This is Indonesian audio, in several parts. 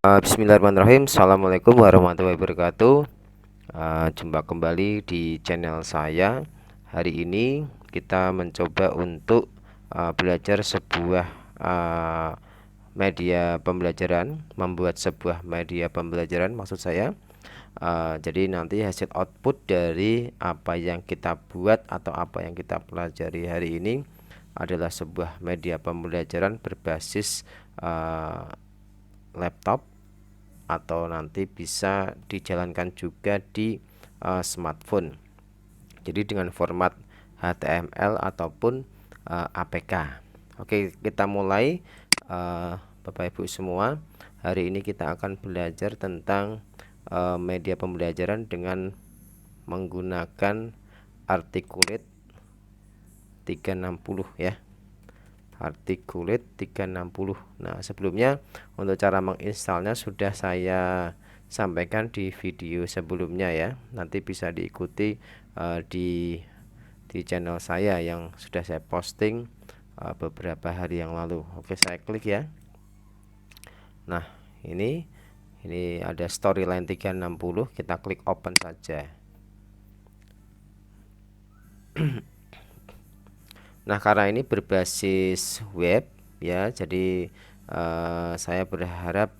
Bismillahirrahmanirrahim. Assalamualaikum warahmatullahi wabarakatuh. Jumpa kembali di channel saya. Hari ini kita mencoba untuk belajar sebuah media pembelajaran, membuat sebuah media pembelajaran maksud saya. Jadi nanti hasil output dari apa yang kita buat atau apa yang kita pelajari hari ini adalah sebuah media pembelajaran berbasis laptop, atau nanti bisa dijalankan juga di smartphone. Jadi dengan format HTML ataupun APK. Oke, kita mulai. Bapak Ibu semua, hari ini kita akan belajar tentang media pembelajaran dengan menggunakan Articulate 360 ya. Articulate 360. Nah, sebelumnya untuk cara menginstalnya sudah saya sampaikan di video sebelumnya ya. Nanti bisa diikuti di channel saya yang sudah saya posting beberapa hari yang lalu. Oke, saya klik ya. Nah, ini ada Storyline 360, kita klik open saja. Nah, karena ini berbasis web ya, jadi saya berharap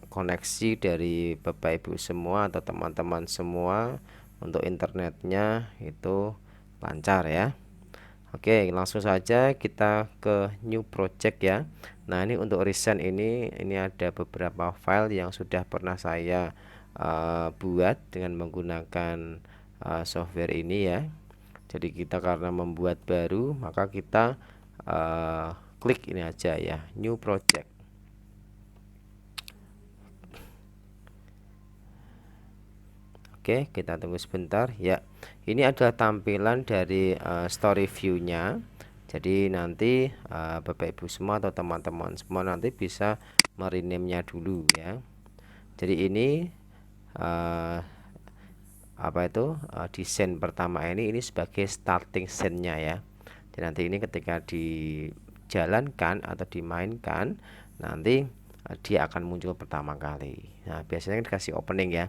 koneksi dari Bapak Ibu semua atau teman-teman semua untuk internetnya itu lancar ya. Oke, langsung saja kita ke new project ya. Nah, ini untuk recent ini ada beberapa file yang sudah pernah saya buat dengan menggunakan software ini ya. Jadi kita karena membuat baru, maka kita klik ini aja ya, new project. Oke, kita tunggu sebentar ya. Ini adalah tampilan dari story view-nya. Jadi nanti Bapak Ibu semua atau teman-teman semua nanti bisa merename-nya dulu ya. Jadi ini desain pertama ini sebagai starting scene-nya ya. Jadi nanti ini ketika dijalankan atau dimainkan, nanti dia akan muncul pertama kali. Nah, biasanya dikasih opening ya.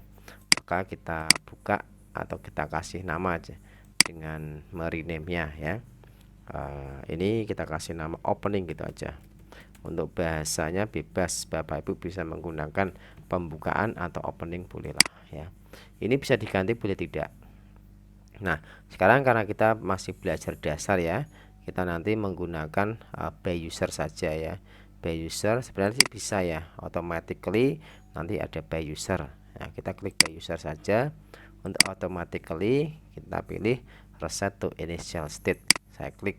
Maka kita buka atau kita kasih nama aja dengan merename-nya ya. Ini kita kasih nama opening gitu aja. Untuk bahasanya bebas, Bapak Ibu bisa menggunakan pembukaan atau opening bolehlah ya. Ini bisa diganti boleh tidak. Nah, sekarang karena kita masih belajar dasar ya, kita nanti menggunakan by user saja ya. By user sebenarnya sih bisa ya, automatically nanti ada by user. Nah, kita klik by user saja. Untuk automatically kita pilih reset to initial state. Saya klik.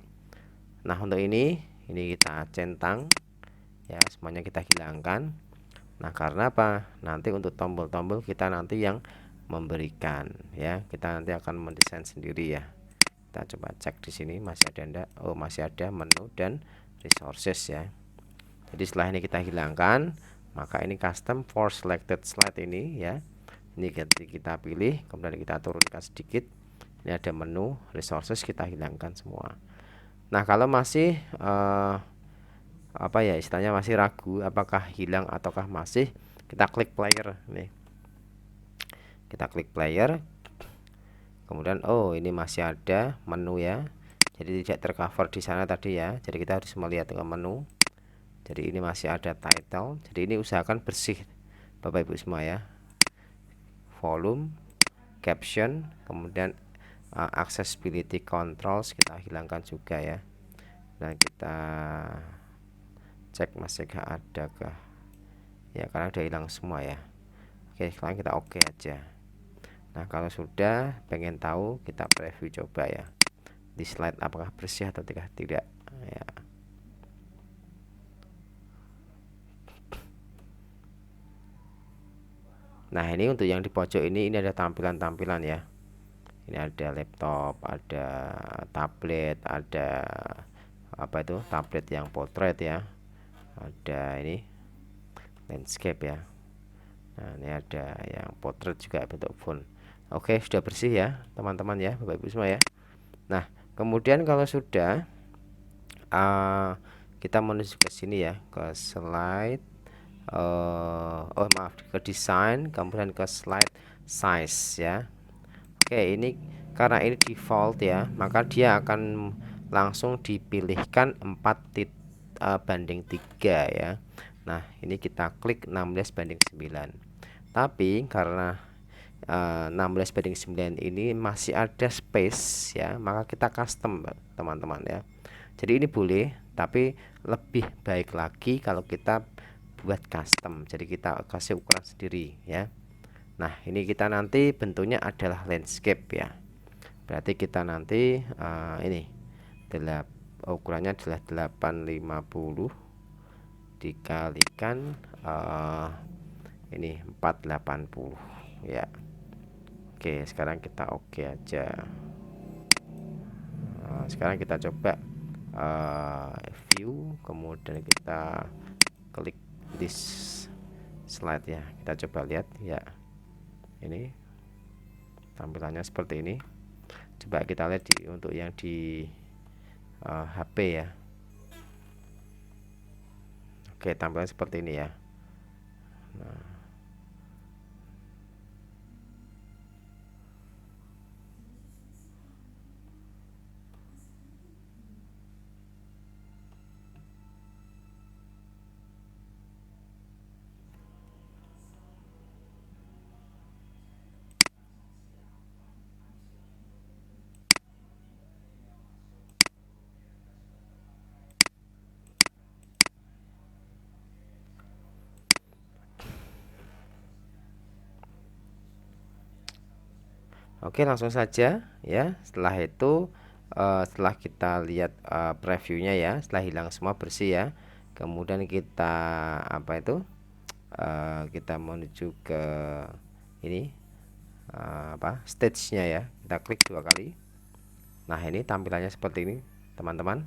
Nah, untuk ini kita centang ya, semuanya kita hilangkan. Nah, karena apa? Nanti untuk tombol-tombol kita nanti yang memberikan ya. Kita nanti akan mendesain sendiri ya. Kita coba cek di sini masih ada enggak? Oh, masih ada menu dan resources ya. Jadi setelah ini kita hilangkan, maka ini custom for selected slide ini ya. Ini kita pilih, kemudian kita turunkan sedikit. Ini ada menu resources, kita hilangkan semua. Nah, kalau masih istilahnya masih ragu apakah hilang ataukah masih, kita klik player nih. Kita klik player. Kemudian ini masih ada menu ya. Jadi tidak tercover di sana tadi ya. Jadi kita harus melihat ke menu. Jadi ini masih ada title. Jadi ini usahakan bersih Bapak Ibu semua ya. Volume, caption, kemudian accessibility controls kita hilangkan juga ya. Dan kita cek masih ada kah ya, karena udah hilang semua ya. Oke, sekarang kita oke aja. Nah, kalau sudah pengen tahu, kita preview coba ya di slide apakah bersih atau tidak ya. Nah, ini untuk yang di pojok ini ada tampilan-tampilan ya. Ini ada laptop, ada tablet, ada tablet yang portrait ya, ada ini landscape ya. Nah, ini ada yang portrait juga bentuk font. Oke, sudah bersih ya teman-teman ya, Bapak Ibu semua ya. Nah, kemudian kalau sudah kita menuju ke sini ya, ke slide oh maaf, ke desain, kemudian ke slide size ya. Oke, ini karena ini default ya, maka dia akan langsung dipilihkan 4:3 ya. Nah, ini kita klik 16:9. Tapi karena 16:9 ini masih ada space ya, maka kita custom teman-teman ya. Jadi ini boleh, tapi lebih baik lagi kalau kita buat custom. Jadi kita kasih ukuran sendiri ya. Nah, ini kita nanti bentuknya adalah landscape ya. Berarti kita nanti ini ukurannya adalah 850 dikalikan ini 480 ya. Oke, sekarang kita oke aja. Sekarang kita coba view, kemudian kita klik this slide ya. Kita coba lihat ya. Ini tampilannya seperti ini. Coba kita lihat untuk yang di HP ya. Oke, tampilan seperti ini ya. Nah, oke, langsung saja ya. Setelah itu setelah kita lihat previewnya ya, setelah hilang semua bersih ya, kemudian kita apa itu kita menuju ke ini stage-nya ya. Kita klik 2 kali. Nah, ini tampilannya seperti ini teman-teman.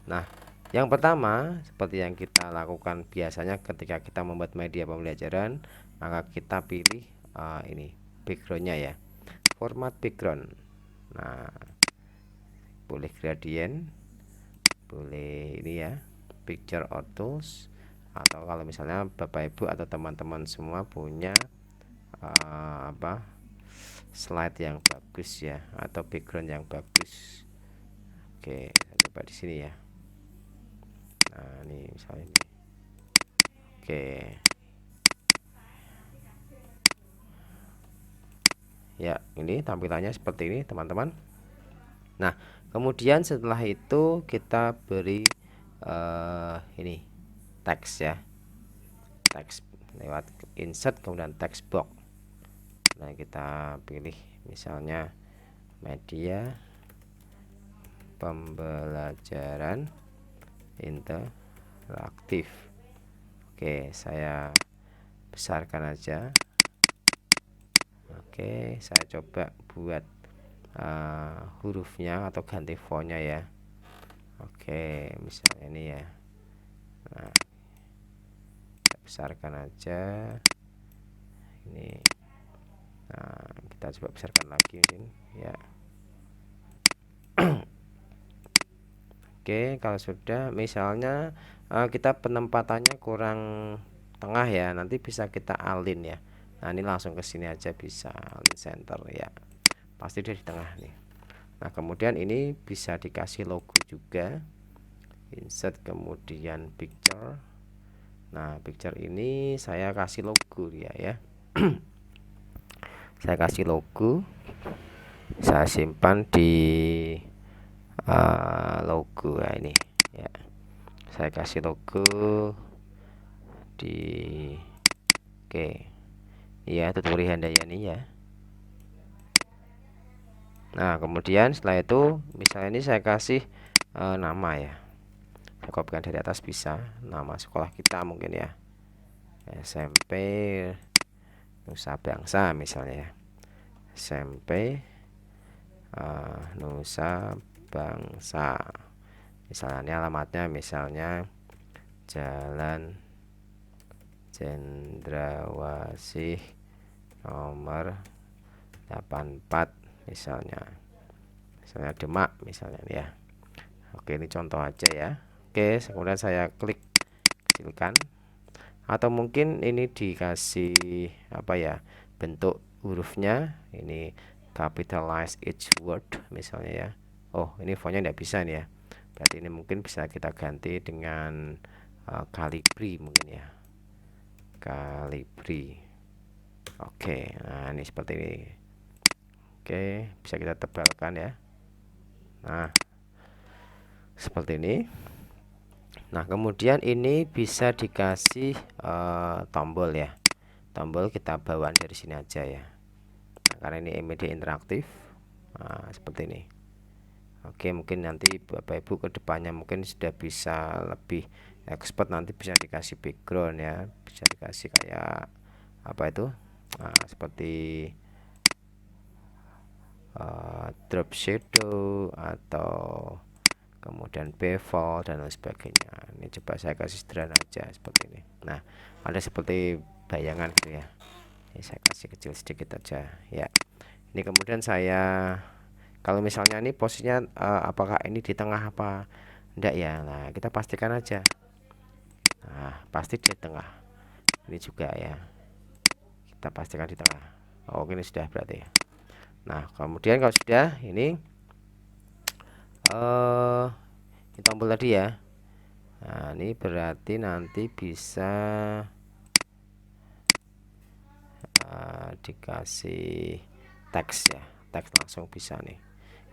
Nah, yang pertama seperti yang kita lakukan biasanya ketika kita membuat media pembelajaran, maka kita pilih ini backgroundnya ya, format background. Nah, boleh gradient, boleh ini ya, picture or tools, atau kalau misalnya Bapak Ibu atau teman-teman semua punya slide yang bagus ya, atau background yang bagus. Oke, coba di sini ya. Nah, ini misalnya ini. Oke. Ya, ini tampilannya seperti ini, teman-teman. Nah, kemudian setelah itu kita beri ini teks ya. Teks lewat insert kemudian text box. Nah, kita pilih misalnya media pembelajaran interaktif. Oke, saya besarkan aja. Oke, saya coba buat hurufnya atau ganti fontnya ya. Oke, misalnya ini ya. Nah, kita besarkan aja ini. Nah, kita coba besarkan lagi mungkin ya. Oke, kalau sudah misalnya kita penempatannya kurang tengah ya, nanti bisa kita alin ya. Nah, ini langsung ke sini aja bisa alin center ya. Pasti dia di tengah nih. Nah, kemudian ini bisa dikasih logo juga. Insert kemudian picture. Nah, picture ini saya kasih logo dia ya. Saya kasih logo. Saya simpan di logo ya ini ya. Saya kasih logo di oke. Ya, Tuturi Handayani ya. Nah, kemudian setelah itu misalnya ini saya kasih nama ya. Saya kopikan dari atas bisa, nama sekolah kita mungkin ya, SMP Nusa Bangsa misalnya ya, SMP Nusa Bangsa. Misalnya ini alamatnya misalnya Jalan Cendrawasih nomor 84 misalnya Demak misalnya ya. Oke, ini contoh aja ya. Oke, kemudian saya klik kecilkan atau mungkin ini dikasih apa ya, bentuk hurufnya ini capitalize each word misalnya ya. Oh, ini fontnya tidak bisa nih ya, berarti ini mungkin bisa kita ganti dengan Calibri mungkin ya, Calibri. Oke, nah ini seperti ini. Oke, bisa kita tebalkan ya. Nah, seperti ini. Nah, kemudian ini bisa dikasih tombol ya. Tombol kita bawaan dari sini aja ya. Nah, karena ini media interaktif. Nah, seperti ini. Oke, mungkin nanti Bapak Ibu kedepannya mungkin sudah bisa lebih expert, nanti bisa dikasih background ya, bisa dikasih kayak apa itu, seperti drop shadow atau kemudian bevel dan lain sebagainya. Ini coba saya kasih sederhana aja seperti ini. Nah, ada seperti bayangan gitu ya. Ini saya kasih kecil sedikit aja ya. Ini kemudian saya, kalau misalnya ini posisinya apakah ini di tengah apa enggak ya. Nah, kita pastikan aja. Nah, pasti di tengah. Ini juga ya. Kita pastikan di tengah. Oh, ini sudah berarti. Nah, kemudian kalau sudah ini tombol tadi ya. Nah, ini berarti nanti bisa dikasih teks ya, teks langsung bisa nih.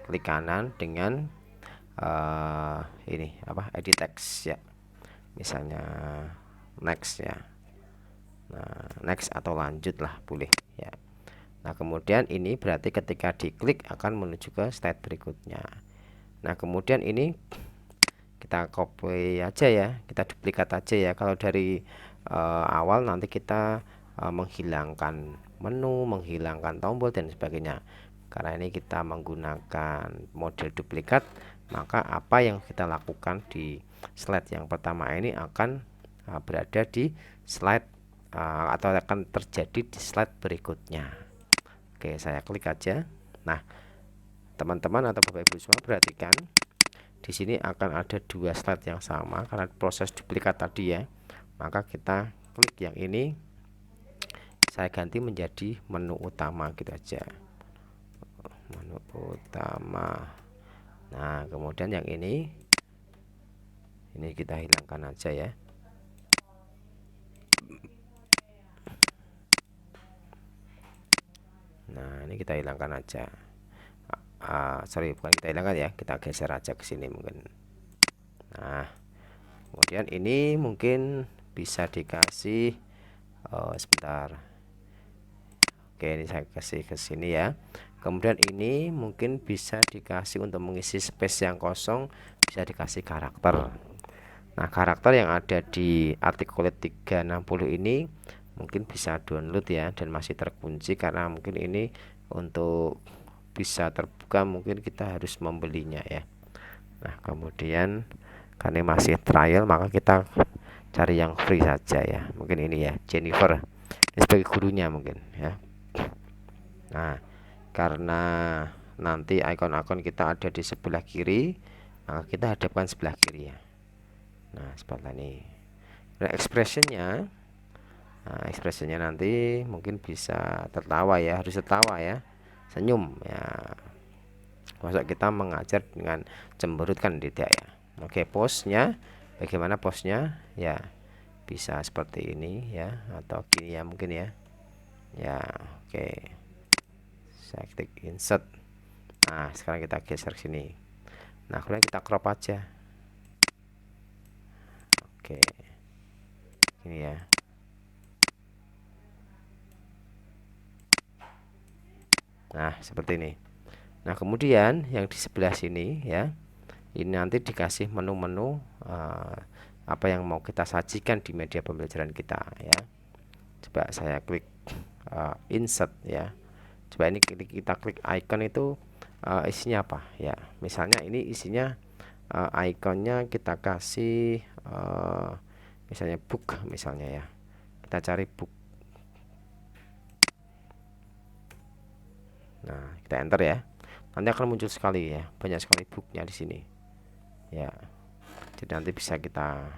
Klik kanan dengan ini apa, edit text ya, misalnya next ya. Nah, next atau lanjut lah boleh ya. Nah, kemudian ini berarti ketika diklik akan menuju ke slide berikutnya. Nah, kemudian ini kita copy aja ya, kita duplikat aja ya. Kalau dari awal nanti kita menghilangkan menu, menghilangkan tombol dan sebagainya. Karena ini kita menggunakan model duplikat, maka apa yang kita lakukan di slide yang pertama ini akan berada di slide atau akan terjadi di slide berikutnya. Oke, saya klik aja. Nah, teman-teman atau Bapak Ibu semua perhatikan, di sini akan ada dua slide yang sama karena proses duplikat tadi ya. Maka kita klik yang ini, saya ganti menjadi menu utama gitu aja, menu utama. Nah, kemudian yang ini kita hilangkan aja ya. Nah, ini kita hilangkan aja. Sorry, bukan kita hilangkan ya, kita geser aja ke sini mungkin. Nah, kemudian ini mungkin bisa dikasih sebentar. Oke, ini saya kasih ke sini ya. Kemudian ini mungkin bisa dikasih untuk mengisi space yang kosong, bisa dikasih karakter. Nah, karakter yang ada di Articulate 360 ini mungkin bisa download ya, dan masih terkunci karena mungkin ini untuk bisa terbuka mungkin kita harus membelinya ya. Nah, kemudian karena masih trial maka kita cari yang free saja ya. Mungkin ini ya, Jennifer. Ini sebagai gurunya mungkin ya. Nah, karena nanti ikon-ikon kita ada di sebelah kiri, maka kita hadapkan sebelah kiri ya. Nah, sebelah ini. Nah, ekspresinya nanti mungkin bisa tertawa ya, harus tertawa ya, senyum ya. Masa kita mengajar dengan cemberut kan tidak ya. Oke, pose-nya bagaimana pose-nya ya, bisa seperti ini ya, atau gini ya mungkin ya. Ya, oke. Saya klik insert. Nah, sekarang kita geser sini. Nah, kemudian kita crop aja. Oke, ini ya. Nah, seperti ini. Nah, kemudian yang di sebelah sini ya, ini nanti dikasih menu-menu apa yang mau kita sajikan di media pembelajaran kita ya. Coba saya klik insert ya. Coba ini kita klik icon itu isinya apa ya. Misalnya ini isinya ikonnya kita kasih misalnya book misalnya ya. Kita cari book. Nah, kita enter ya. Nanti akan muncul sekali ya, banyak sekali booknya di sini ya. Jadi nanti bisa kita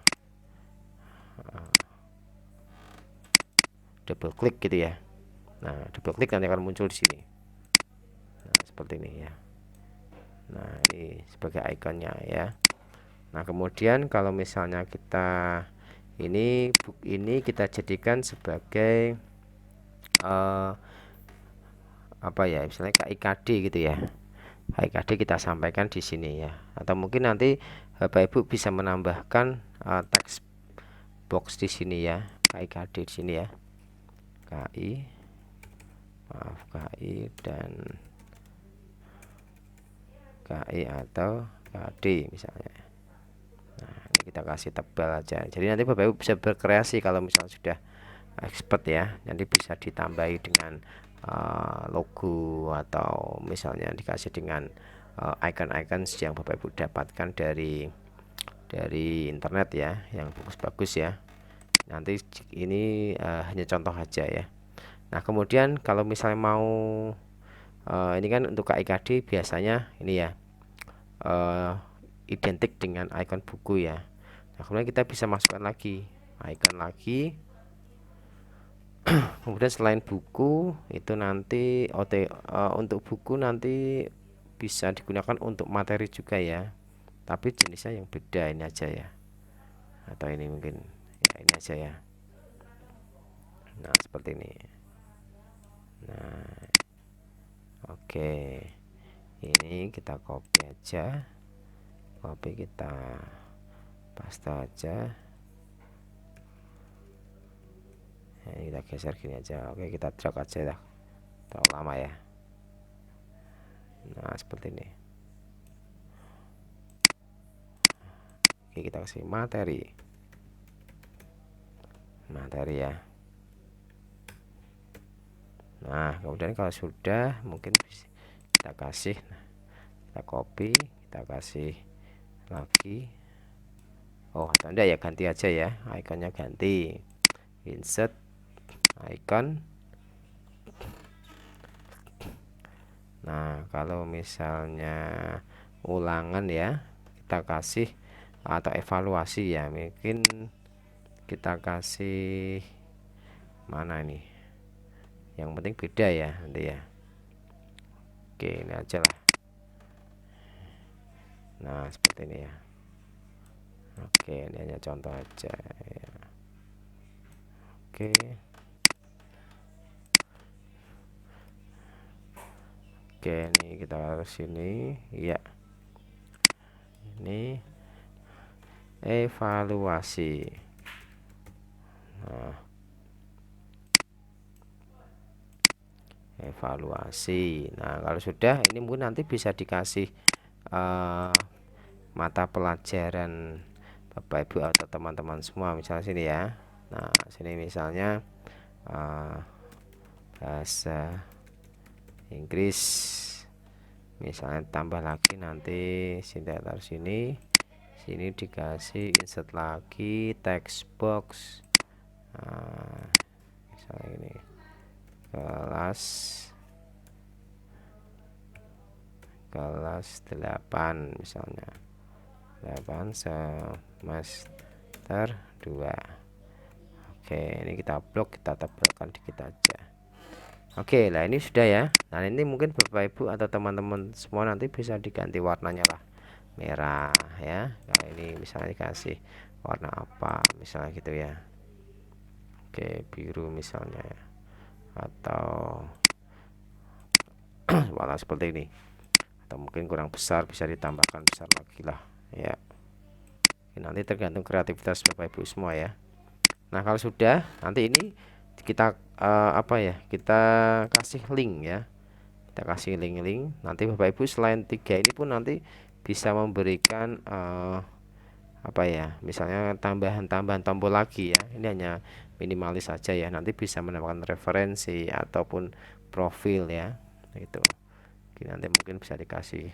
double klik gitu ya. Nah, double klik nanti akan muncul di sini. Nah, seperti ini ya. Nah, ini sebagai ikonnya ya. Nah, kemudian kalau misalnya kita ini kita jadikan sebagai apa ya, misalnya KIKD gitu ya. KIKD kita sampaikan di sini ya. Atau mungkin nanti Bapak Ibu bisa menambahkan teks box di sini ya. KIKD di sini ya. KI dan KI atau KD misalnya. Nah, ini kita kasih tebal aja. Jadi nanti Bapak Ibu bisa berkreasi kalau misalnya sudah expert ya. Nanti bisa ditambahi dengan logo atau misalnya dikasih dengan icon-icon yang Bapak Ibu dapatkan dari internet ya, yang bagus-bagus ya. Nanti ini hanya contoh aja ya. Nah, kemudian kalau misalnya mau ini kan untuk KIKD biasanya ini ya identik dengan icon buku ya. Nah, kemudian kita bisa masukkan lagi icon lagi. Kemudian selain buku itu nanti untuk buku nanti bisa digunakan untuk materi juga ya, tapi jenisnya yang beda ini aja ya, atau ini mungkin ya ini aja ya. Nah, seperti ini. Nah, oke, ini kita copy aja, kita paste aja. Ini kita geser gini aja. Oke, kita drag aja dah, terlalu lama ya. Nah, seperti ini. Oke, kita kasih materi ya. Nah, kemudian kalau sudah mungkin kita kasih, kita copy, kita kasih lagi. Oh, atau enggak ya, ganti aja ya, ikonnya ganti, insert icon. Nah, kalau misalnya ulangan ya, kita kasih atau evaluasi ya, mungkin kita kasih mana ini, yang penting beda ya nanti ya. Oke, ini aja lah. Nah, seperti ini ya. Oke, ini hanya contoh aja ya. Oke. Oke, ini kita harus sini ya. Ini evaluasi. Nah, evaluasi. Nah, kalau sudah ini mungkin nanti bisa dikasih mata pelajaran Bapak Ibu atau teman-teman semua, misalnya sini ya. Nah, sini misalnya bahasa Inggris, misalnya tambah lagi nanti sini taruh sini dikasih insert lagi text box. Nah, misalnya ini kelas 8 misalnya 8 semester 2. Oke, ini kita blok, kita tebalkan dikit aja. Oke, lah ini sudah ya. Nah, ini mungkin Bapak Ibu atau teman-teman semua nanti bisa diganti warnanya lah, merah ya. Nah, ini misalnya dikasih warna apa misalnya gitu ya. Oke, biru misalnya ya, atau warna seperti ini, atau mungkin kurang besar bisa ditambahkan besar lagi lah ya. Nanti tergantung kreativitas Bapak Ibu semua ya. Nah, kalau sudah nanti ini kita apa ya, kita kasih link ya, kita kasih link nanti Bapak Ibu selain 3 ini pun nanti bisa memberikan apa ya, misalnya tambahan tombol lagi ya. Ini hanya minimalis saja ya, nanti bisa menambahkan referensi ataupun profil ya, itu nanti mungkin bisa dikasih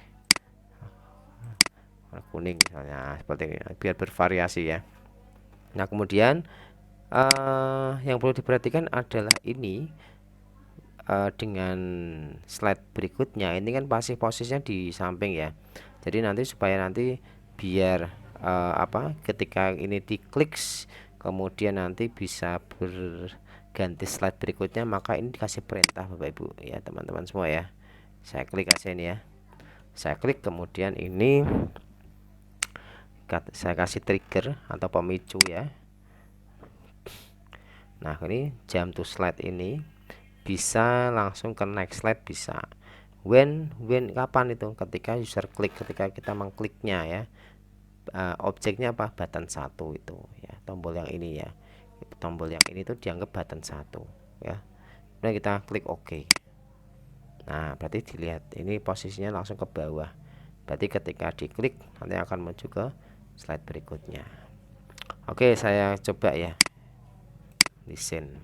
warna kuning misalnya, seperti ini biar bervariasi ya. Nah, kemudian yang perlu diperhatikan adalah ini dengan slide berikutnya ini kan posisinya di samping ya. Jadi nanti supaya nanti biar ketika ini diklik kemudian nanti bisa ganti slide berikutnya, maka ini dikasih perintah Bapak Ibu ya teman-teman semua ya. Saya klik aja ini ya, saya klik, kemudian ini saya kasih trigger atau pemicu ya. Nah ini jump to slide ini bisa langsung ke next slide, bisa when kapan itu, ketika user klik, ketika kita mengkliknya ya. Objeknya apa, button 1 itu ya, tombol yang ini ya, tombol yang ini tuh dianggap button 1 ya. Kemudian kita klik OK. Nah berarti dilihat ini posisinya langsung ke bawah, berarti ketika diklik nanti akan menuju ke slide berikutnya. Oke, saya coba ya desain.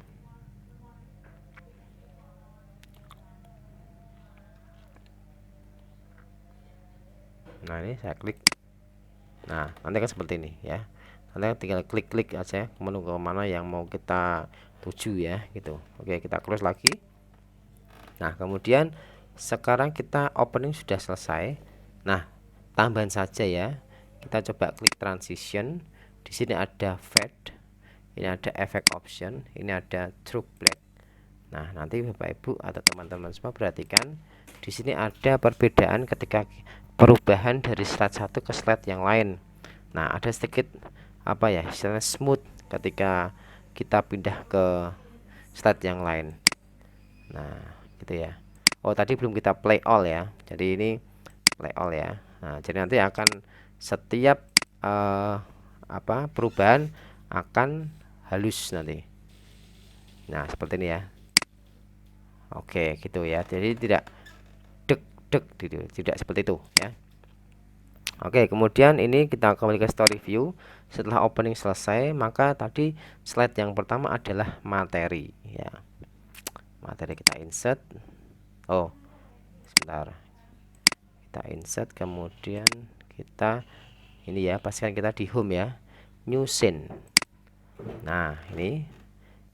Nah ini saya klik, nah nanti kan seperti ini ya, nanti tinggal klik-klik aja menu ke mana yang mau kita tuju ya gitu. Oke, kita close lagi. Nah kemudian sekarang kita opening sudah selesai. Nah tambahan saja ya, kita coba klik transition. Di sini ada fade, ini ada effect option, ini ada true black. Nah nanti Bapak Ibu atau teman-teman semua perhatikan, di sini ada perbedaan ketika perubahan dari slide satu ke slide yang lain. Nah ada sedikit apa ya, istilahnya smooth ketika kita pindah ke slide yang lain. Nah gitu ya. Oh tadi belum kita play all ya, jadi ini play all ya. Nah jadi nanti akan setiap perubahan akan halus nanti. Nah seperti ini ya. Oke gitu ya, jadi tidak dek gitu, tidak seperti itu ya. Oke, kemudian ini kita kembali ke story view. Setelah opening selesai, maka tadi slide yang pertama adalah materi ya. Materi kita insert. Oh sebentar, kita insert, kemudian kita ini ya, pastikan kita di home ya, new scene. Nah ini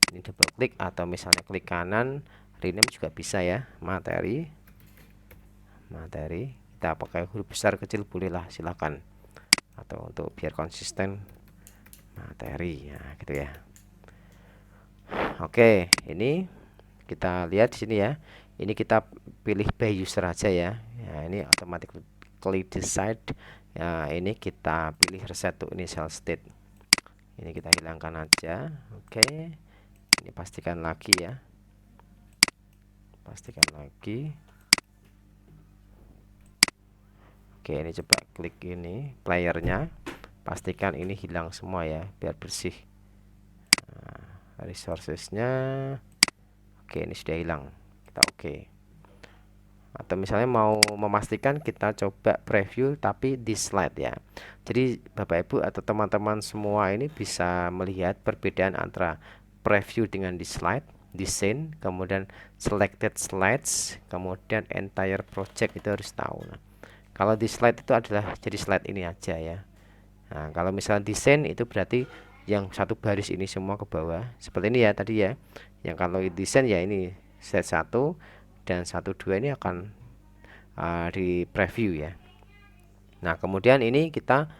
double klik atau misalnya klik kanan rename juga bisa ya. Materi kita pakai huruf besar kecil bolehlah, silakan, atau untuk biar konsisten materi ya gitu ya. Oke, ini kita lihat di sini ya, ini kita pilih by user aja ya. Ya ini automatically decide ya, ini kita pilih reset to initial state, ini kita hilangkan aja. Oke, ini pastikan lagi ya, pastikan lagi. Oke, ini coba klik ini playernya, pastikan ini hilang semua ya biar bersih. Nah, resourcesnya oke, ini sudah hilang, kita oke. Atau misalnya mau memastikan, kita coba preview tapi di slide ya. Jadi Bapak Ibu atau teman-teman semua ini bisa melihat perbedaan antara preview dengan di slide, desain, kemudian selected slides, kemudian entire project, itu harus tahu. Nah, kalau di slide itu adalah jadi slide ini aja ya. Nah kalau misalnya desain itu berarti yang satu baris ini semua ke bawah seperti ini ya tadi ya. Yang kalau desain ya ini slide 1 dan 1 2 ini akan di preview ya. Nah kemudian ini kita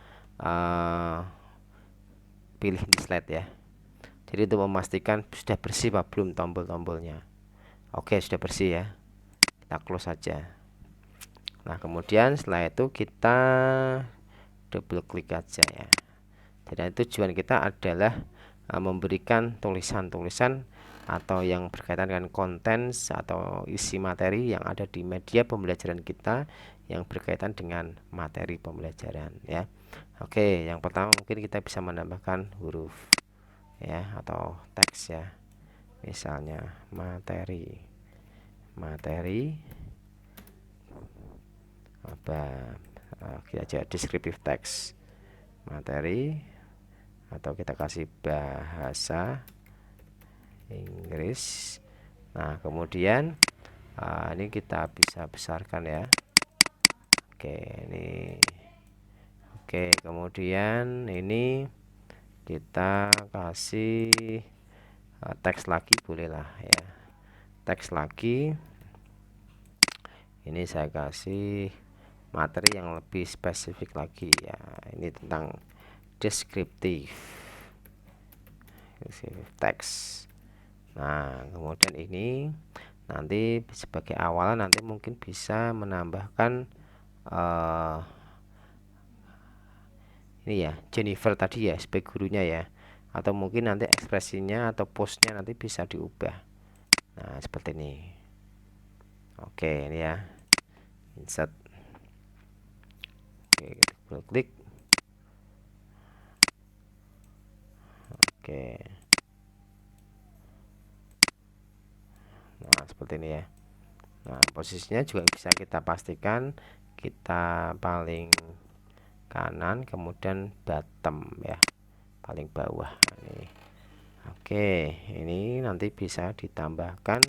pilih di slide ya. Jadi untuk memastikan sudah bersih apa belum tombol-tombolnya. Oke sudah bersih ya, kita close saja. Nah kemudian setelah itu kita double klik aja ya. Jadi tujuan kita adalah memberikan tulisan-tulisan atau yang berkaitan dengan konten atau isi materi yang ada di media pembelajaran kita yang berkaitan dengan materi pembelajaran ya. Oke, yang pertama mungkin kita bisa menambahkan huruf ya atau teks ya. Misalnya materi apa, kita aja descriptive text materi, atau kita kasih bahasa Inggris. Nah kemudian ini kita bisa besarkan ya. Oke ini, oke kemudian ini kita kasih teks lagi bolehlah ya, teks lagi. Ini saya kasih materi yang lebih spesifik lagi ya, ini tentang deskriptif teks. Nah, kemudian ini nanti sebagai awalan nanti mungkin bisa menambahkan ini ya, Jennifer tadi ya sebagai gurunya ya, atau mungkin nanti ekspresinya atau postnya nanti bisa diubah. Nah, seperti ini. Oke, ini ya, insert. Oke, kita klik. Oke, nah seperti ini ya. Nah, posisinya juga bisa kita pastikan kita paling kanan, kemudian bottom ya, paling bawah. Nah, ini. Oke, ini nanti bisa ditambahkan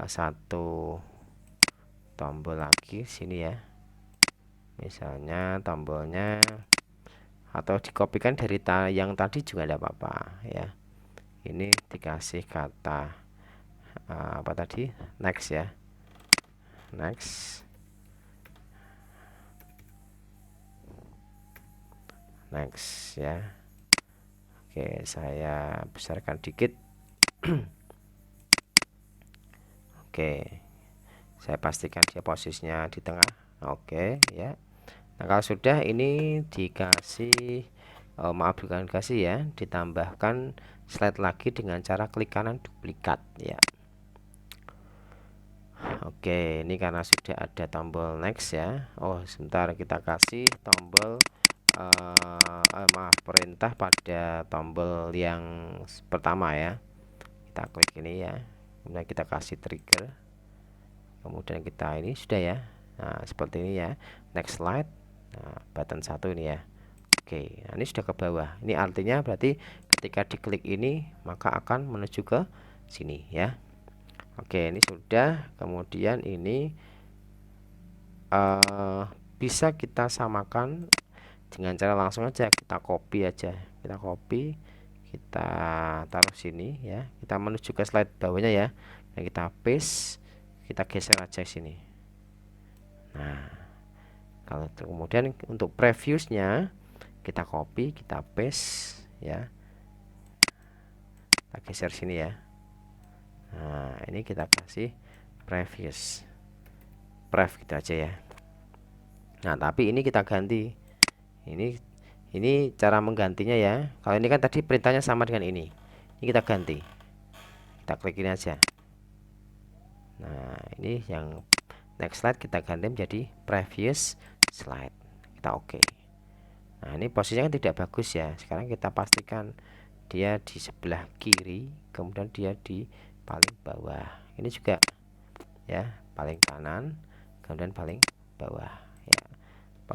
satu tombol lagi sini ya. Misalnya tombolnya, atau dikopikan dari yang tadi juga tidak apa-apa ya. Ini dikasih kata apa tadi, next ya, next, next ya. Oke, saya besarkan dikit. Oke, saya pastikan dia posisinya di tengah. Oke ya. Nah, kalau sudah ini dikasih maaf, bukan dikasih ya, ditambahkan slide lagi dengan cara klik kanan duplikat ya. Oke, ini karena sudah ada tombol next ya. Oh, sebentar, kita kasih tombol maaf, perintah pada tombol yang pertama ya. Kita klik ini ya, kemudian kita kasih trigger, kemudian kita ini sudah ya. Nah, seperti ini ya, next slide. Nah, button satu ini ya. Oke, nah ini sudah ke bawah. Ini artinya berarti ketika diklik ini maka akan menuju ke sini ya. Oke, ini sudah. Kemudian ini bisa kita samakan dengan cara langsung aja kita copy aja. Kita copy, kita taruh sini ya. Kita menuju ke slide bawahnya ya. Dan kita paste, kita geser aja sini. Nah, kalau kemudian untuk previewsnya kita copy, kita paste ya, kita geser sini ya. Nah, ini kita kasih previous, gitu aja ya. Nah, tapi ini kita ganti. Ini cara menggantinya ya. Kalau ini kan tadi perintahnya sama dengan ini. Ini kita ganti. Kita klik ini aja. Nah, ini yang next slide kita ganti menjadi previous slide. Kita oke. Nah, ini posisinya kan tidak bagus ya. Sekarang kita pastikan dia di sebelah kiri, kemudian dia di paling bawah. Ini juga ya, paling kanan, kemudian paling bawah ya.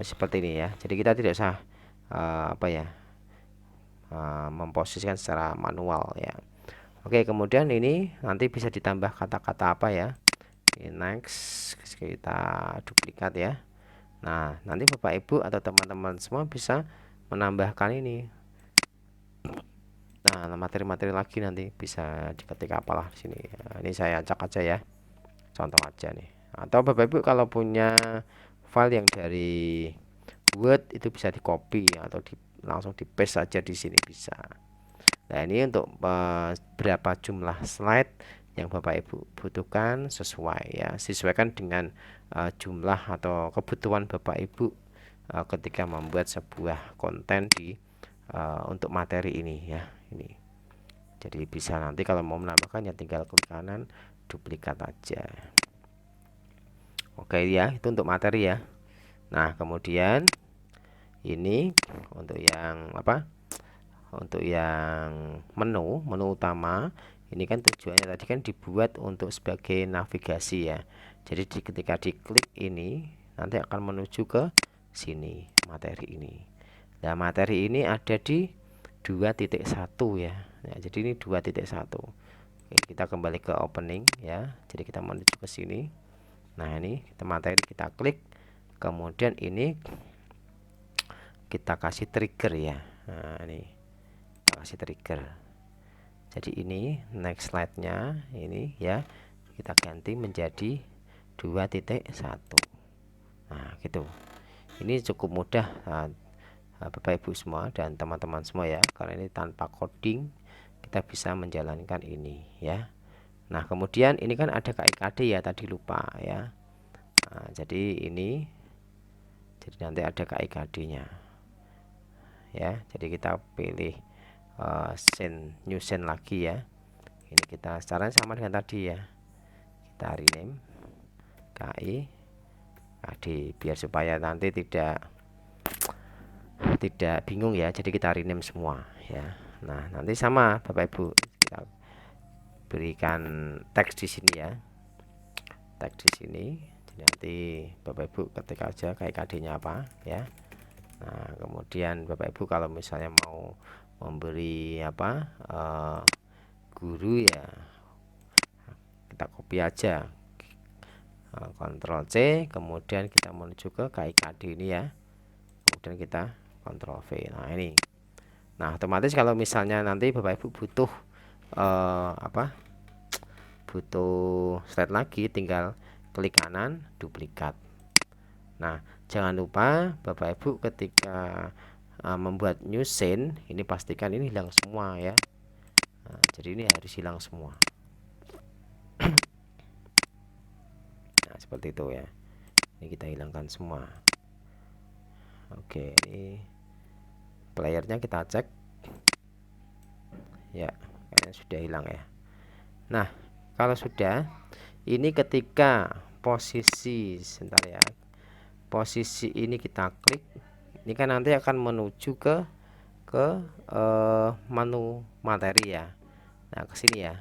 Seperti ini ya. Jadi kita tidak usah apa ya, memposisikan secara manual ya. Oke, kemudian ini nanti bisa ditambah kata-kata apa ya. Ini next, kita duplikat ya. Nah, nanti Bapak Ibu atau teman-teman semua bisa menambahkan ini. Nah, materi-materi lagi nanti bisa diketik apalah di sini. Nah, ini saya acak aja ya. Contoh aja nih. Atau Bapak Ibu kalau punya file yang dari Word itu bisa di copy atau langsung di paste saja di sini bisa. Nah, ini untuk berapa jumlah slide yang Bapak Ibu butuhkan sesuai ya, sesuaikan dengan jumlah atau kebutuhan Bapak Ibu ketika membuat sebuah konten di untuk materi ini ya. Ini jadi bisa nanti kalau mau menambahkan ya tinggal klik kanan duplikat aja. Oke ya, itu untuk materi ya. Nah, kemudian ini untuk yang apa, untuk yang menu utama ini kan tujuannya tadi kan dibuat untuk sebagai navigasi ya. Jadi ketika diklik ini nanti akan menuju ke sini materi ini. Nah, materi ini ada di 2.1 ya. Nah, jadi ini 2.1. Oke, kita kembali ke opening ya. Jadi kita menuju ke sini. Nah, ini kita materi kita klik. Kemudian ini kita kasih trigger ya. Nah, ini kita kasih trigger. Jadi ini next slide-nya ini ya. Kita ganti menjadi 2.1. Nah, gitu. Ini cukup mudah Bapak Ibu semua dan teman-teman semua ya, karena ini tanpa coding. kita bisa menjalankan ini ya. Nah kemudian ini kan ada KIKD ya, tadi lupa ya. Nah, jadi nanti ada KIKD nya ya. Jadi kita pilih new scene lagi ya. Ini kita caranya sama dengan tadi ya, kita rename KIKD biar supaya nanti tidak bingung ya. Jadi kita rename semua ya. Nah nanti sama Bapak Ibu, kita berikan teks di sini ya, teks di sini. Jadi nanti Bapak Ibu ketik aja KIKD-nya apa ya. Nah kemudian Bapak Ibu kalau misalnya mau memberi apa guru ya, kita copy aja, Ctrl C, kemudian kita menuju ke KIKD ini ya, kemudian kita Ctrl V. Nah ini, nah otomatis kalau misalnya nanti Bapak Ibu butuh butuh slide lagi, tinggal klik kanan duplikat. Nah jangan lupa Bapak Ibu ketika membuat new scene ini pastikan ini hilang semua ya. Nah, jadi ini harus hilang semua. Nah seperti itu ya, ini kita hilangkan semua. Oke, ini playernya kita cek ya, kayaknya sudah hilang ya. Nah kalau sudah, ini ketika posisi sebentar ya, posisi ini kita klik, ini kan nanti akan menuju ke menu materi ya. Nah ke sini ya.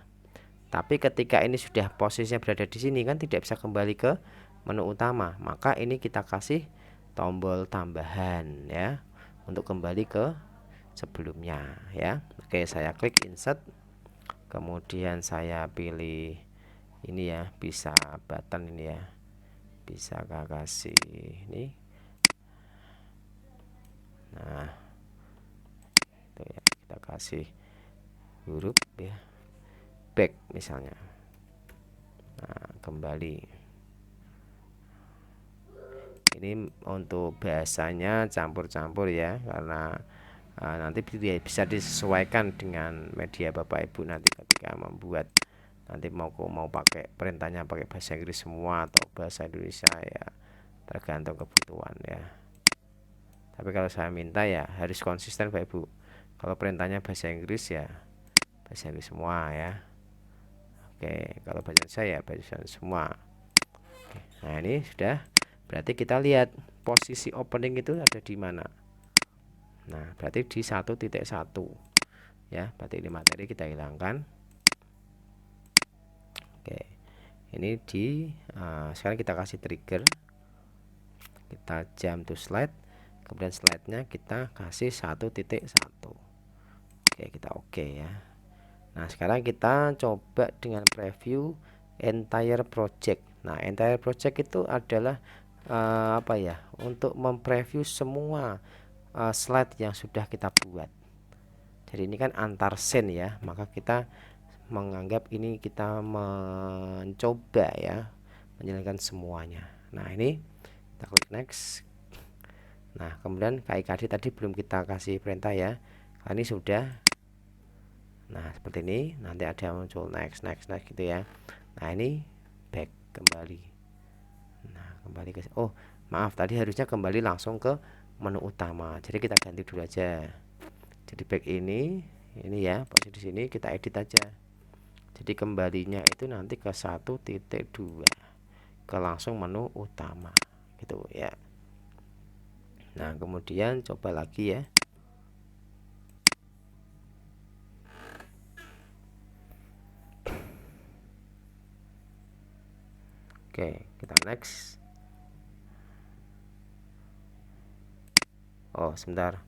Tapi ketika ini sudah posisinya berada di sini kan tidak bisa kembali ke menu utama, maka ini kita kasih tombol tambahan ya untuk kembali ke sebelumnya ya. Oke, saya klik insert, kemudian saya pilih ini ya, bisa button ini ya, bisa kasih ini. Nah itu ya, kita kasih huruf ya, back misalnya. Nah kembali, ini untuk bahasanya campur-campur ya, karena nanti bisa disesuaikan dengan media Bapak Ibu nanti ketika membuat, nanti mau pakai perintahnya pakai bahasa Inggris semua atau bahasa Indonesia ya, tergantung kebutuhan ya. Tapi kalau saya minta ya harus konsisten Bapak Ibu, kalau perintahnya bahasa Inggris ya bahasa Inggris semua ya. Oke, kalau bahasa saya bahasa semua. Oke, nah ini sudah, berarti kita lihat posisi opening itu ada di mana. Nah berarti di 1.1 ya, berarti ini materi kita hilangkan. Oke, ini di sekarang kita kasih trigger, kita jump to slide, kemudian slide-nya kita kasih 1.1. Oke, kita oke ya. Nah sekarang kita coba dengan preview entire project. Nah entire project itu adalah apa ya, untuk mempreview semua slide yang sudah kita buat. Jadi ini kan antar scene ya, maka kita menganggap ini kita mencoba ya menjalankan semuanya. Nah ini kita klik next. Nah kemudian KIKD tadi belum kita kasih perintah ya, ini sudah. Nah seperti ini, nanti ada muncul next gitu ya. Nah ini back kembali. Nah kembali ke, oh maaf, tadi harusnya kembali langsung ke menu utama, jadi kita ganti dulu aja. Jadi back ini ya, posisi di sini kita edit aja. Jadi kembalinya itu nanti ke 1.2, ke langsung menu utama gitu ya. Nah kemudian coba lagi ya. Oke, kita next. Oh sebentar,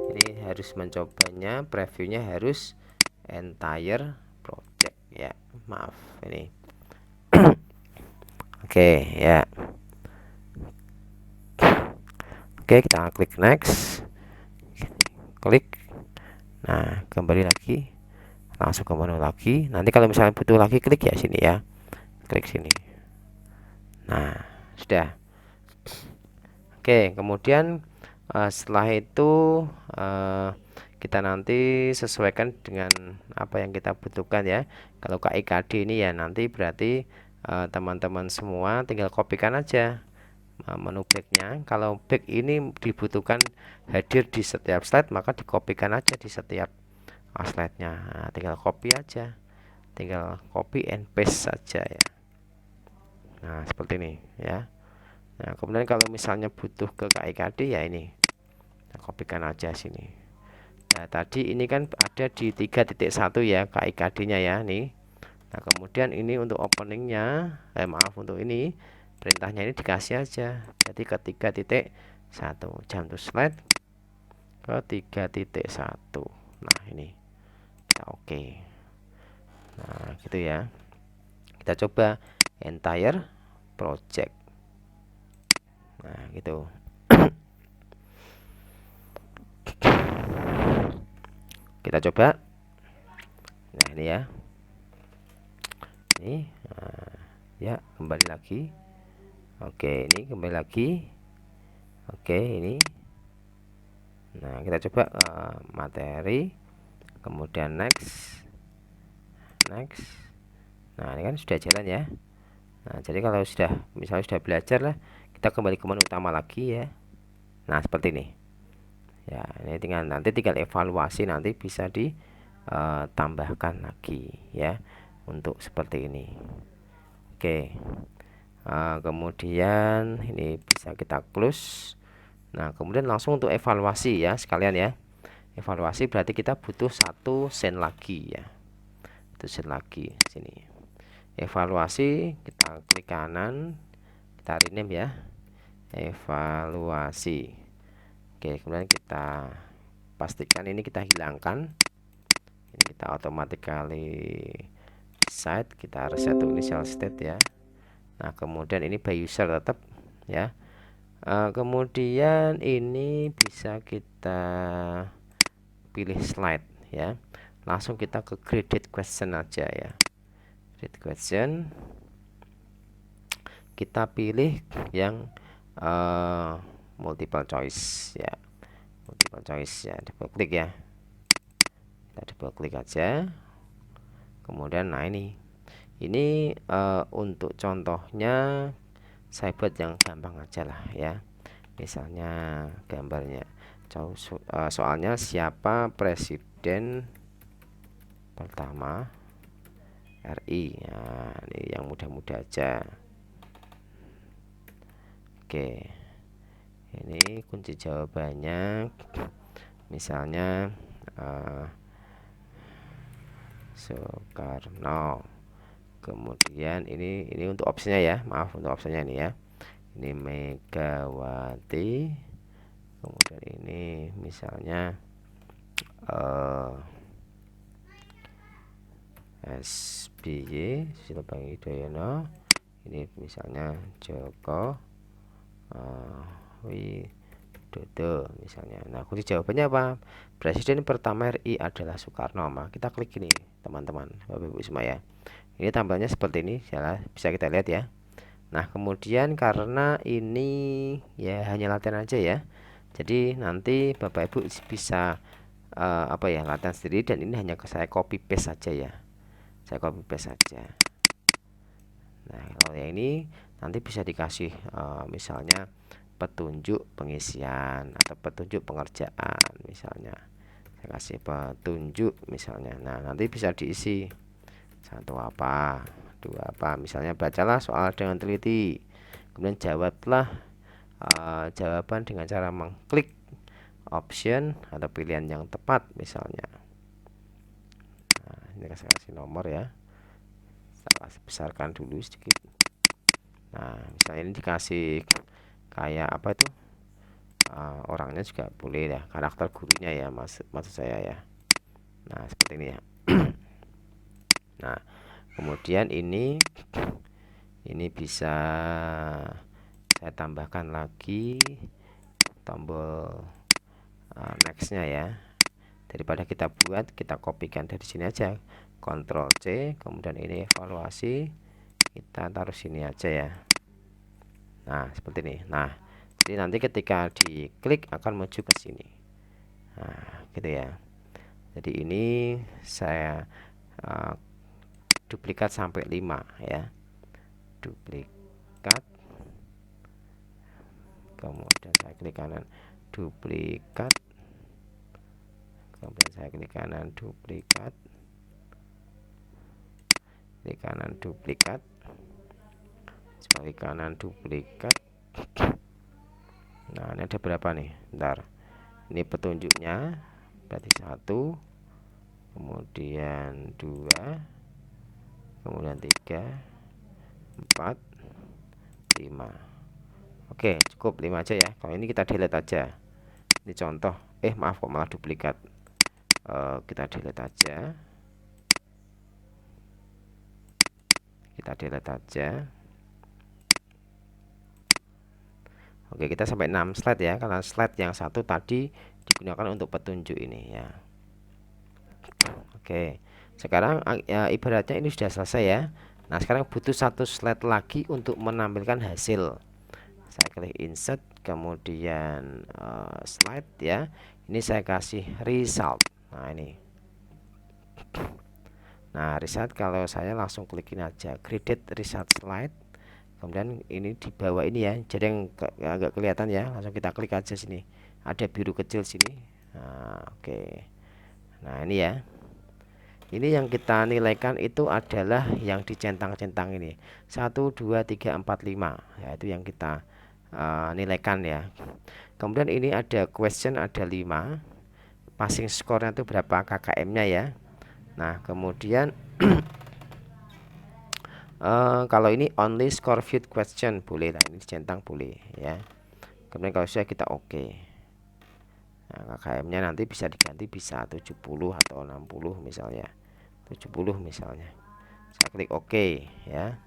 ini harus mencobanya, previewnya harus entire project ya, maaf ini. Oke ya. Oke, kita klik next, klik. Nah kembali lagi, langsung ke menu lagi. Nanti kalau misalnya butuh lagi klik ya sini ya, klik sini. Nah sudah. Oke, kemudian setelah itu kita nanti sesuaikan dengan apa yang kita butuhkan ya. Kalau KIKD ini ya nanti berarti teman-teman semua tinggal kopikan aja menu backnya. Kalau back ini dibutuhkan hadir di setiap slide, maka dikopikan aja di setiap slide-nya. Nah, tinggal copy aja, tinggal copy and paste saja ya. Nah, seperti ini ya. Nah, kemudian kalau misalnya butuh ke KIKD ya ini, kita kopikan aja sini. Nah, tadi ini kan ada di 3.1 ya KIKD-nya ya nih. Nah, kemudian ini untuk openingnya, maaf untuk ini perintahnya ini dikasih aja. Jadi ke 3.1 jump to slide ke 3.1. Nah, ini kita oke. Nah, gitu ya. Kita coba entire project. Nah, gitu. Kita coba. Nah, ini ya. Ini ya, kembali lagi. Oke, ini kembali lagi. Oke, ini. Nah, kita coba materi, kemudian next. Nah, ini kan sudah jalan ya. Nah, jadi kalau sudah misalnya sudah belajar lah, kita kembali ke menu utama lagi ya. Nah, seperti ini. Ya, ini nanti tinggal evaluasi, nanti bisa ditambahkan lagi ya untuk seperti ini. Oke. Kemudian ini bisa kita close. Nah, kemudian langsung untuk evaluasi ya sekalian ya. Evaluasi berarti kita butuh satu sen lagi ya. Satu sen lagi sini. Evaluasi, kita klik kanan, kita rename ya. Evaluasi. Oke, kemudian kita pastikan ini kita hilangkan. Ini kita automatically set, kita reset to initial state ya. Nah, kemudian ini by user tetap ya. Kemudian ini bisa kita pilih slide ya. Langsung kita ke graded question aja ya. Graded question. Kita pilih yang multiple choice ya. Multiple choice ya, double klik ya. Kita double klik aja. Kemudian nah ini untuk contohnya saya buat yang gampang aja lah ya. Misalnya gambarnya soalnya siapa presiden pertama RI ya, ini yang mudah-mudah aja. Oke, ini kunci jawabannya misalnya Soekarno. Kemudian ini untuk opsinya ya, maaf untuk opsinya ini ya. Ini Megawati. Kemudian ini misalnya SBY Susilo Bambang Yudhoyono. Ini misalnya Joko Widodo misalnya. Nah, kunci jawabannya apa? Presiden pertama RI adalah Soekarno. Nah, kita klik ini teman-teman, Bapak Ibu semua ya. Ini tampilannya seperti ini, bisa kita lihat ya. Nah, kemudian karena ini ya hanya latihan aja ya. Jadi nanti Bapak Ibu bisa latihan sendiri, dan ini hanya saya copy paste saja ya. Saya copy paste saja. Nah, kalau yang ini nanti bisa dikasih misalnya petunjuk pengisian atau petunjuk pengerjaan misalnya. Saya kasih petunjuk misalnya. Nah, nanti bisa diisi satu apa, dua apa, misalnya bacalah soal dengan teliti, kemudian jawablah jawaban dengan cara mengklik option atau pilihan yang tepat misalnya. Nah, ini saya kasih nomor ya, saya besarkan dulu sedikit. Nah, misalnya ini dikasih kayak apa itu orangnya juga boleh ya, karakter gurunya ya, maksud saya ya. Nah, seperti ini ya. Nah, kemudian ini bisa saya tambahkan lagi tombol nextnya ya. Daripada kita buat, kita kopikan dari sini aja, Ctrl C, kemudian ini evaluasi, kita taruh sini aja ya. Nah, seperti ini. Nah, jadi nanti ketika diklik akan maju ke sini. Nah, gitu ya. Jadi ini saya duplikat sampai 5 ya, duplikat, kemudian saya klik kanan duplikat, kemudian saya klik kanan duplikat, klik kanan duplikat, klik kanan duplikat. Nah, ini ada berapa nih? Bentar, ini petunjuknya berarti 1, kemudian 2, kemudian 3, 4, 5. Oke, cukup 5 aja ya. Kalau ini kita delete aja. Ini contoh. Maaf kok malah duplikat. Kita delete aja. Kita delete aja. Oke, kita sampai 6 slide ya, karena slide yang satu tadi digunakan untuk petunjuk ini ya. Oke, sekarang ya, ibaratnya ini sudah selesai ya. Nah, sekarang butuh 1 slide lagi untuk menampilkan hasil. Saya klik insert, kemudian slide ya. Ini saya kasih result. Nah, ini. Nah, result kalau saya langsung klikin aja create result slide. Kemudian ini di bawah ini ya. Jadi yang agak kelihatan ya, langsung kita klik aja sini. Ada biru kecil sini. Nah, oke. Nah, ini ya. Ini yang kita nilaikan itu adalah yang dicentang-centang ini. 1 2 3 4 5. Ya, itu yang kita nilaikan ya. Kemudian ini ada question, ada 5. Passing score-nya itu berapa KKM-nya ya. Nah, kemudian kalau ini only score fit question boleh lah, ini dicentang boleh ya. Kemudian kalau sudah kita oke. Nah, KKM-nya nanti bisa diganti, bisa 70 atau 60 misalnya. 70 misalnya. Saya klik oke ya.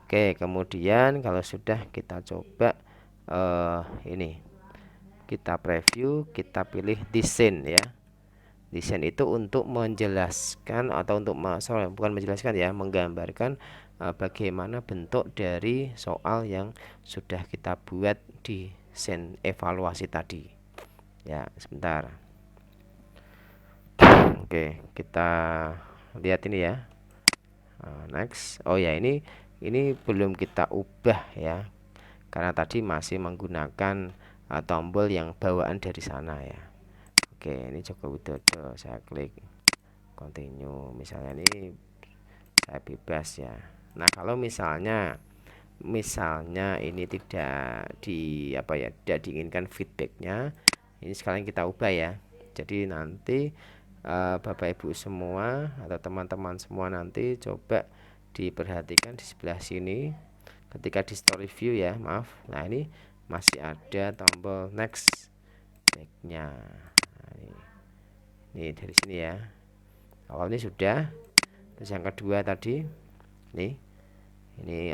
Oke, kemudian kalau sudah kita coba ini kita preview, kita pilih desain ya. Desain itu untuk menjelaskan atau untuk bukan menjelaskan ya, menggambarkan bagaimana bentuk dari soal yang sudah kita buat di desain evaluasi tadi. Ya, sebentar. Oke, kita lihat ini ya. Next. Oh ya, ini belum kita ubah ya, karena tadi masih menggunakan tombol yang bawaan dari sana ya. Oke, ini Joko Widodo, saya klik continue. Misalnya ini saya bebas ya. Nah, kalau misalnya ini tidak tidak diinginkan feedbacknya, ini sekarang kita ubah ya. Jadi nanti Bapak Ibu semua atau teman-teman semua nanti coba diperhatikan di sebelah sini ketika di story view ya, maaf. Nah, ini masih ada tombol next backnya. Nah, ini dari sini ya. Awal ini sudah. Terus yang kedua tadi ini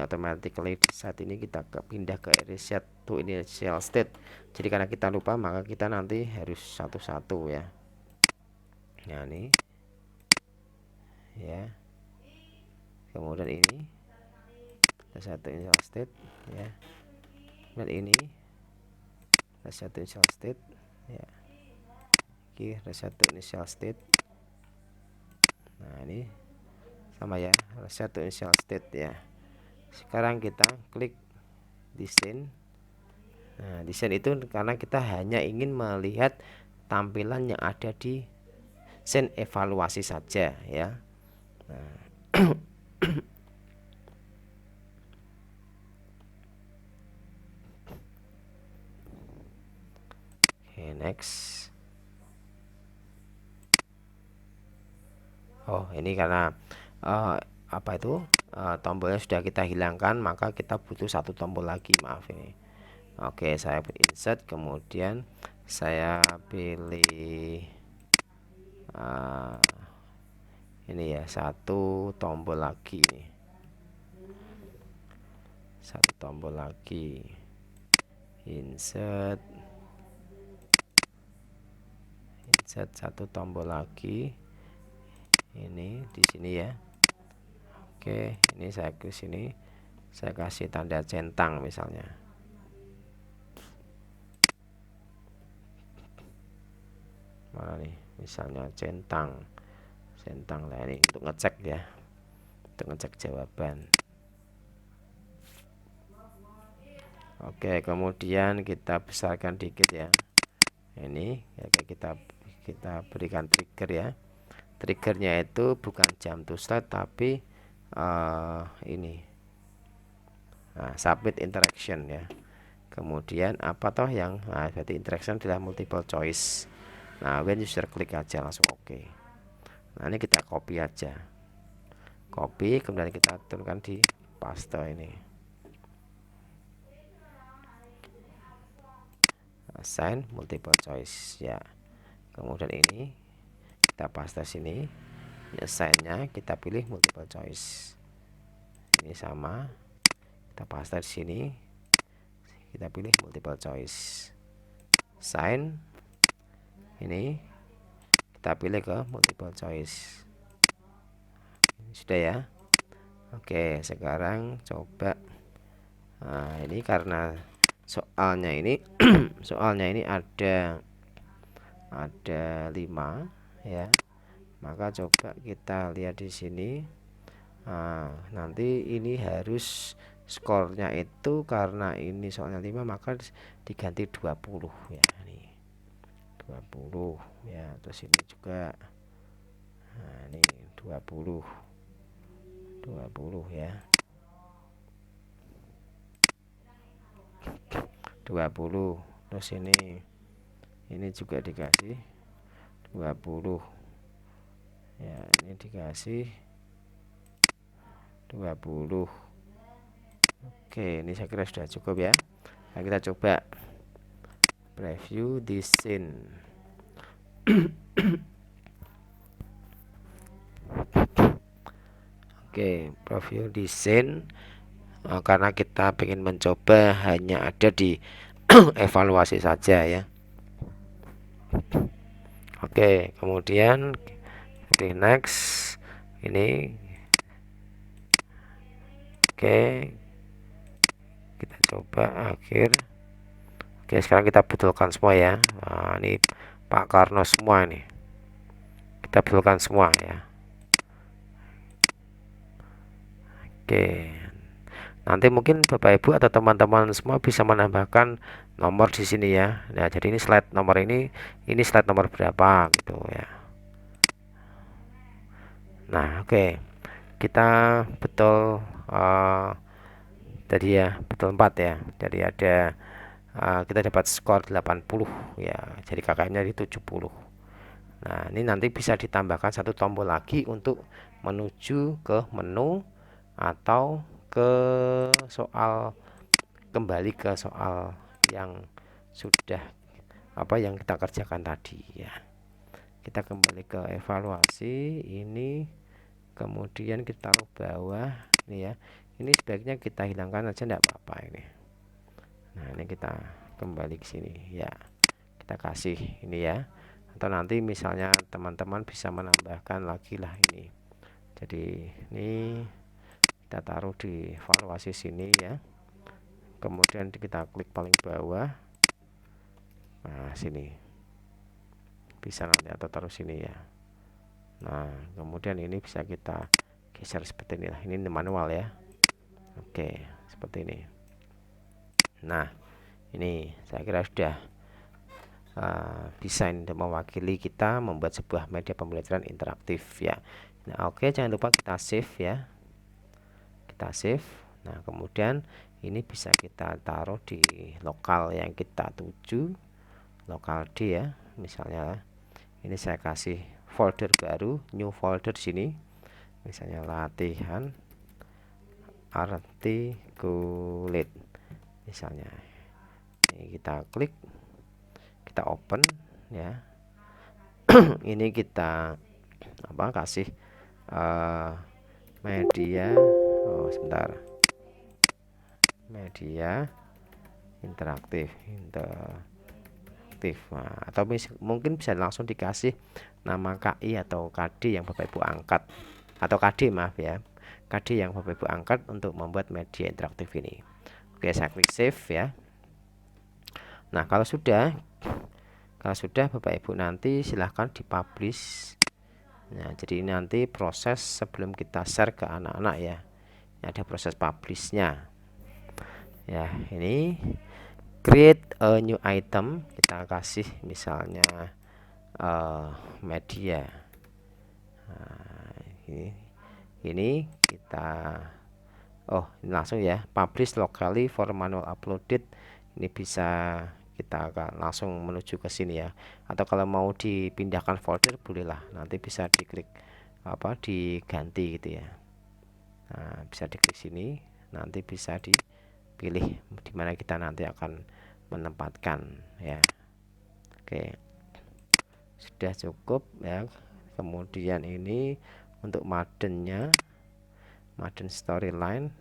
automatically saat ini kita pindah ke reset to initial state. Jadi karena kita lupa, maka kita nanti harus satu-satu ya. Nah, ini ya. Kemudian ini satu initial state ya. Kemudian ini reset to initial state ya. Oke, reset to initial state. Nah, ini sama ya, reset to initial state ya. Sekarang kita klik desain. Nah, desain itu karena kita hanya ingin melihat tampilan yang ada di desain evaluasi saja ya. Nah. Oke, next. Oh, ini karena tombolnya sudah kita hilangkan, maka kita butuh satu tombol lagi, maaf ini. Oke, saya insert, kemudian saya pilih ini ya, satu tombol lagi nih. Satu tombol lagi. Insert satu tombol lagi. Ini di sini ya. Oke, ini saya ke sini. Saya kasih tanda centang misalnya. Mana nih? misalnya centang lah, ini untuk ngecek ya, untuk ngecek jawaban. Oke, kemudian kita besarkan dikit ya, ini ya, kita berikan trigger ya. Triggernya itu bukan jump to slide tapi ini submit interaction ya. Kemudian apa toh yang berarti interaction adalah multiple choice. Nah, when user klik aja langsung oke. Nah, ini kita copy aja, copy, kemudian kita turunkan di paste ini, assign multiple choice ya. Kemudian ini kita paste sini, assign-nya kita pilih multiple choice. Ini sama, kita paste di sini, kita pilih multiple choice. Sign ini kita pilih ke multiple choice. Sudah ya. Oke, sekarang coba. Nah, ini karena soalnya ini soalnya ini ada 5 ya. Maka coba kita lihat di sini. Nah, nanti ini harus skornya itu karena ini soalnya 5 maka diganti 20 ya, nih 20 ya. Terus ini juga, nah ini 20 ya, 20. Terus ini juga dikasih 20 ya, ini dikasih 20. Oke, ini saya kira sudah cukup ya. Nah, kita coba preview di scene. Oke, preview di scene. Karena kita ingin mencoba hanya ada di evaluasi saja ya. Oke, kemudian klik next. Ini oke, kita coba akhir. Oke, sekarang kita betulkan semua ya. Nah, ini Pak Karno semua ini, kita betulkan semua ya. Oke, nanti mungkin Bapak Ibu atau teman-teman semua bisa menambahkan nomor di sini ya. Nah, jadi ini slide nomor ini slide nomor berapa gitu ya. Nah, oke, kita betul tadi ya, betul 4 ya. Jadi ada kita dapat skor 80 ya. Jadi KKM-nya di 70. Nah, ini nanti bisa ditambahkan satu tombol lagi untuk menuju ke menu atau ke soal, kembali ke soal yang sudah yang kita kerjakan tadi ya. Kita kembali ke evaluasi ini, kemudian kita taruh bawah ini ya. Ini sebaiknya kita hilangkan aja, enggak apa-apa ini. Nah, ini kita kembali ke sini ya. Kita kasih ini ya. Atau nanti misalnya teman-teman bisa menambahkan lagi lah ini. Jadi ini kita taruh di evaluasi sini ya. Kemudian kita klik paling bawah. Nah, sini bisa nanti, atau taruh sini ya. Nah, kemudian ini bisa kita geser seperti ini lah. Ini manual ya. Oke, seperti ini. Nah, ini saya kira sudah bisa mewakili kita membuat sebuah media pembelajaran interaktif ya. Nah, oke, jangan lupa kita save ya. Kita save. Nah, kemudian ini bisa kita taruh di lokal yang kita tuju, lokal D ya. Misalnya ini saya kasih folder baru, new folder di sini. Misalnya latihan articulate. Misalnya ini kita klik, kita open ya. Ini kita kasih media, sebentar, media interaktif. Nah, atau mungkin bisa langsung dikasih nama KI atau KD yang Bapak Ibu angkat, atau KD maaf ya, KD yang Bapak Ibu angkat untuk membuat media interaktif ini. Oke, saya klik save ya. Nah, kalau sudah, Kalau sudah Bapak Ibu nanti silahkan dipublish. Nah, jadi ini nanti proses sebelum kita share ke anak-anak ya. Ini ada proses publishnya. Ya, ini create a new item, kita kasih misalnya media. Nah, ini kita ini langsung ya, publish locally for manual uploaded. Ini bisa kita akan langsung menuju ke sini ya, atau kalau mau dipindahkan folder bolehlah, nanti bisa diklik diganti gitu ya. Nah, bisa diklik sini, nanti bisa dipilih dimana kita nanti akan menempatkan ya. Oke, sudah cukup ya. Kemudian ini untuk Madden-nya, Madden storyline,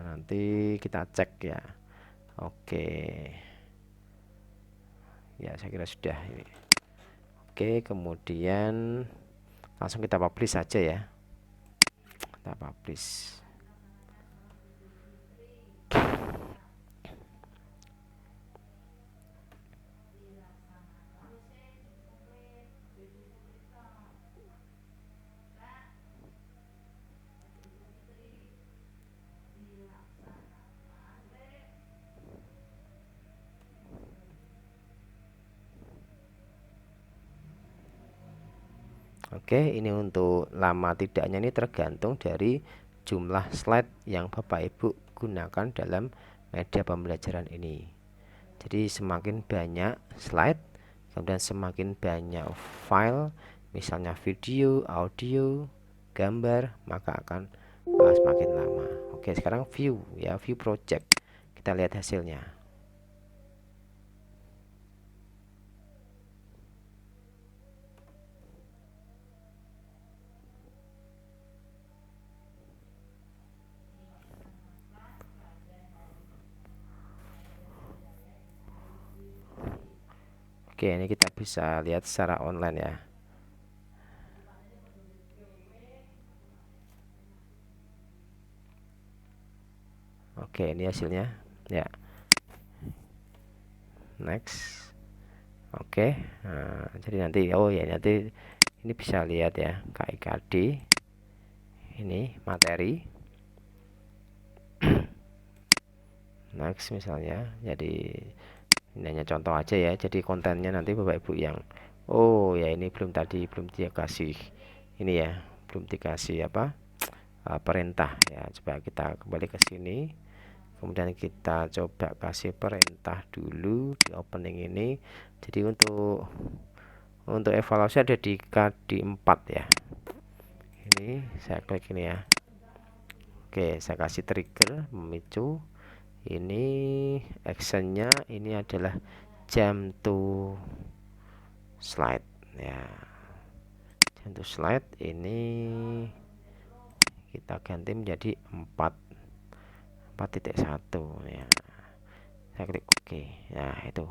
nanti kita cek ya. Oke ya, saya kira sudah ini. Oke, kemudian langsung kita publish saja ya. Kita publish. Oke, ini untuk lama tidaknya ini tergantung dari jumlah slide yang Bapak Ibu gunakan dalam media pembelajaran ini. Jadi semakin banyak slide, kemudian semakin banyak file, misalnya video, audio, gambar, maka akan semakin lama. Oke, sekarang view ya, view project. Kita lihat hasilnya. Oke, ini kita bisa lihat secara online ya. Oke, ini hasilnya ya. Next. Oke, nah, jadi nanti nanti ini bisa lihat ya, KIKD ini materi. Next misalnya, jadi ini hanya contoh aja ya, jadi kontennya nanti Bapak Ibu yang ya ini belum dikasih ini ya, belum dikasih perintah ya. Coba kita kembali ke sini, kemudian kita coba kasih perintah dulu di opening ini. Jadi untuk evaluasi ada di KD 4 ya. Ini saya klik ini ya. Oke, saya kasih trigger memicu. Ini actionnya ini adalah jam to slide ya. Jam to slide ini kita ganti menjadi 4.1 ya. Saya klik oke. Nah, itu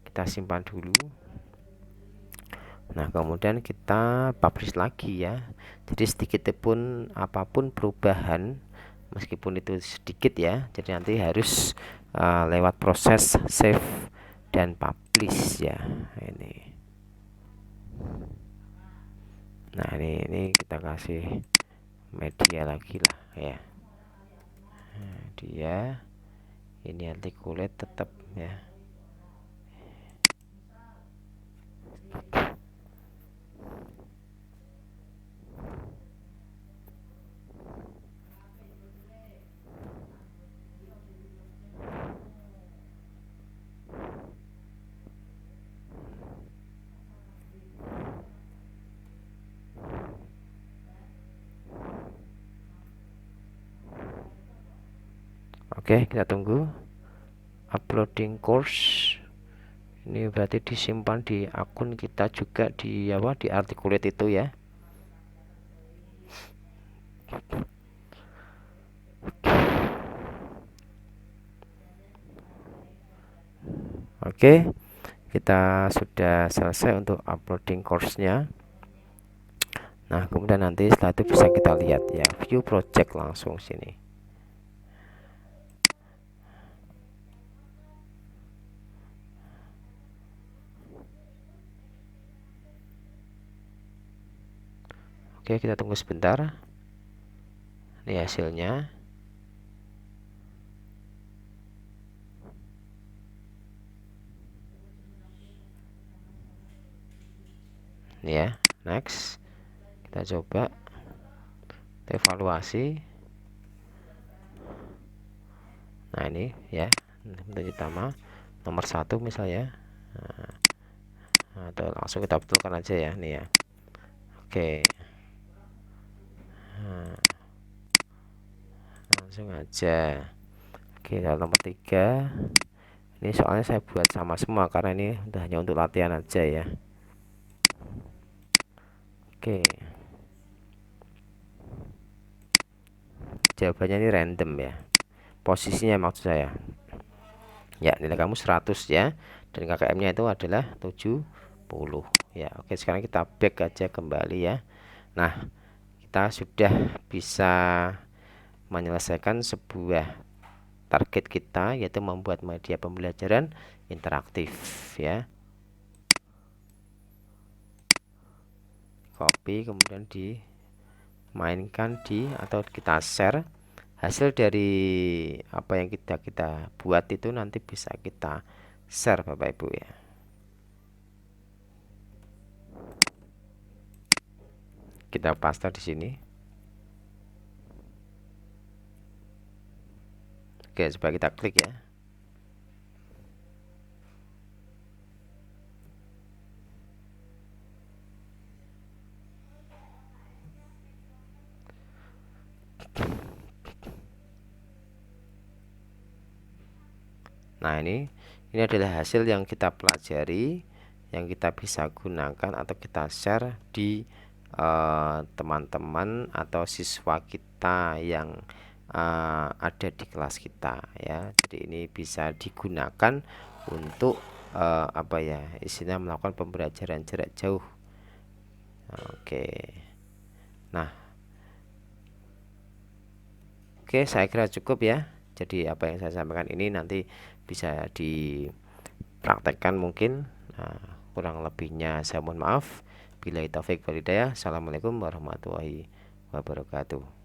kita simpan dulu. Nah, kemudian kita publish lagi ya. Jadi sedikit pun apapun perubahan, meskipun itu sedikit ya, jadi nanti harus lewat proses save dan publish ya. Nah, ini kita kasih media lagi lah ya. Dia ini articulate tetap ya. Oke, kita tunggu uploading course. Ini berarti disimpan di akun kita juga di Articulate itu ya. Oke, kita sudah selesai untuk uploading course-nya. Nah, kemudian nanti setelah itu bisa kita lihat ya, view project langsung sini. Oke, kita tunggu sebentar. Ini hasilnya. Ini ya, next. Kita coba evaluasi. Nah, ini ya, untuk utama nomor 1 misalnya. Nah, atau langsung kita betulkan aja ya, nih ya. Oke. Nah, langsung aja. Oke, nomor 3. Ini soalnya saya buat sama semua karena ini udah hanya untuk latihan aja ya. Oke. Jawabannya ini random ya. Posisinya maksud saya. Ya, nilai kamu 100 ya. Dan KKM-nya itu adalah 70 ya. Oke, sekarang kita back aja kembali ya. Nah, kita sudah bisa menyelesaikan sebuah target kita, yaitu membuat media pembelajaran interaktif ya. Copy kemudian dimainkan atau kita share. Hasil dari apa yang kita buat itu nanti bisa kita share Bapak Ibu ya. Kita paste di sini. Oke, coba kita klik ya. Nah, ini adalah hasil yang kita pelajari, yang kita bisa gunakan atau kita share di teman-teman atau siswa kita yang ada di kelas kita ya. Jadi ini bisa digunakan untuk apa ya, istilahnya melakukan pembelajaran jarak jauh. Oke. Nah, oke, saya kira cukup ya. Jadi apa yang saya sampaikan ini nanti bisa dipraktekkan mungkin. Kurang lebihnya saya mohon maaf. Billahi taufik wal hidayah. Assalamualaikum warahmatullahi wabarakatuh.